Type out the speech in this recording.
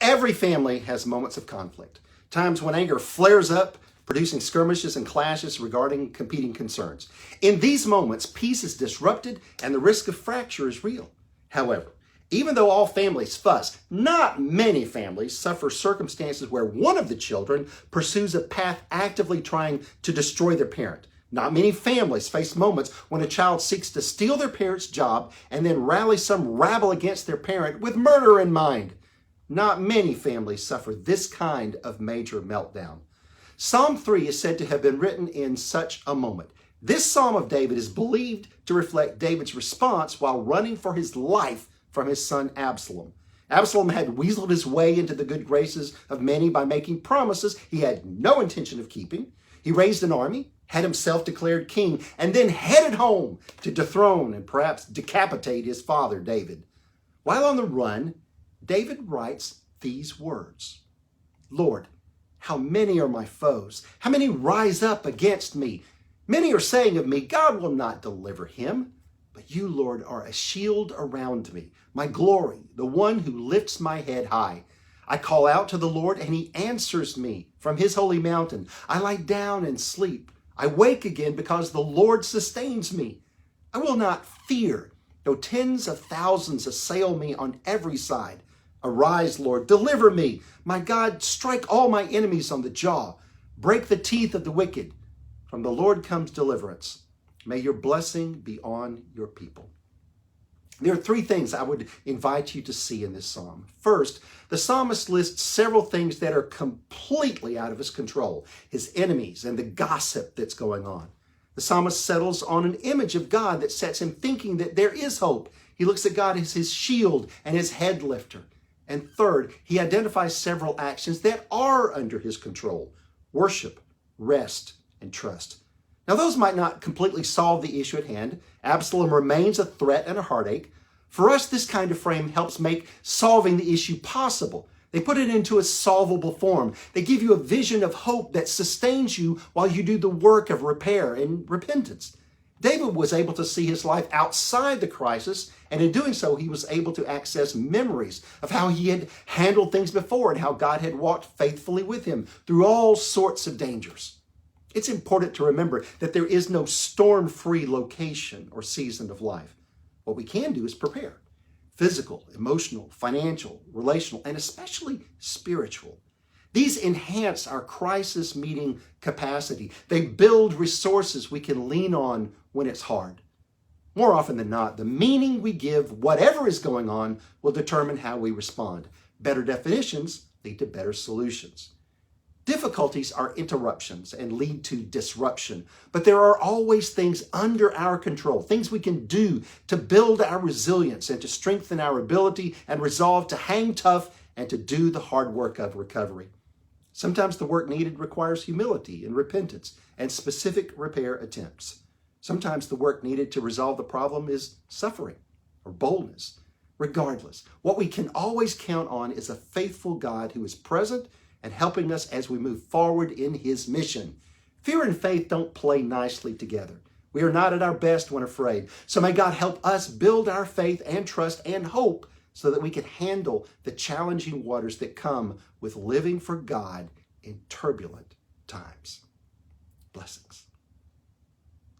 Every family has moments of conflict, times when anger flares up, producing skirmishes and clashes regarding competing concerns. In these moments, peace is disrupted and the risk of fracture is real. However, even though all families fuss, not many families suffer circumstances where one of the children pursues a path actively trying to destroy their parent. Not many families face moments when a child seeks to steal their parent's job and then rally some rabble against their parent with murder in mind. Not many families suffer this kind of major meltdown. Psalm 3 is said to have been written in such a moment. This Psalm of David is believed to reflect David's response while running for his life from his son Absalom. Absalom had weaseled his way into the good graces of many by making promises he had no intention of keeping. He raised an army, had himself declared king, and then headed home to dethrone and perhaps decapitate his father David. While on the run, David writes these words, "Lord, how many are my foes? How many rise up against me? Many are saying of me, God will not deliver him. But you, Lord, are a shield around me, my glory, the one who lifts my head high. I call out to the Lord, and he answers me from his holy mountain. I lie down and sleep. I wake again because the Lord sustains me. I will not fear, though tens of thousands assail me on every side. Arise, Lord, deliver me. My God, strike all my enemies on the jaw. Break the teeth of the wicked. From the Lord comes deliverance. May your blessing be on your people." There are three things I would invite you to see in this psalm. First, the psalmist lists several things that are completely out of his control, his enemies and the gossip that's going on. The psalmist settles on an image of God that sets him thinking that there is hope. He looks at God as his shield and his head lifter. And third, he identifies several actions that are under his control: worship, rest, and trust. Now, those might not completely solve the issue at hand. Absalom remains a threat and a heartache. For us, this kind of frame helps make solving the issue possible. They put it into a solvable form. They give you a vision of hope that sustains you while you do the work of repair and repentance. David was able to see his life outside the crisis, and in doing so, he was able to access memories of how he had handled things before and how God had walked faithfully with him through all sorts of dangers. It's important to remember that there is no storm-free location or season of life. What we can do is prepare. Physical, emotional, financial, relational, and especially spiritual. These enhance our crisis meeting capacity. They build resources we can lean on when it's hard. More often than not, the meaning we give whatever is going on will determine how we respond. Better definitions lead to better solutions. Difficulties are interruptions and lead to disruption, but there are always things under our control, things we can do to build our resilience and to strengthen our ability and resolve to hang tough and to do the hard work of recovery. Sometimes the work needed requires humility and repentance and specific repair attempts. Sometimes the work needed to resolve the problem is suffering or boldness. Regardless, what we can always count on is a faithful God who is present and helping us as we move forward in his mission. Fear and faith don't play nicely together. We are not at our best when afraid. So may God help us build our faith and trust and hope so that we can handle the challenging waters that come with living for God in turbulent times. Blessings.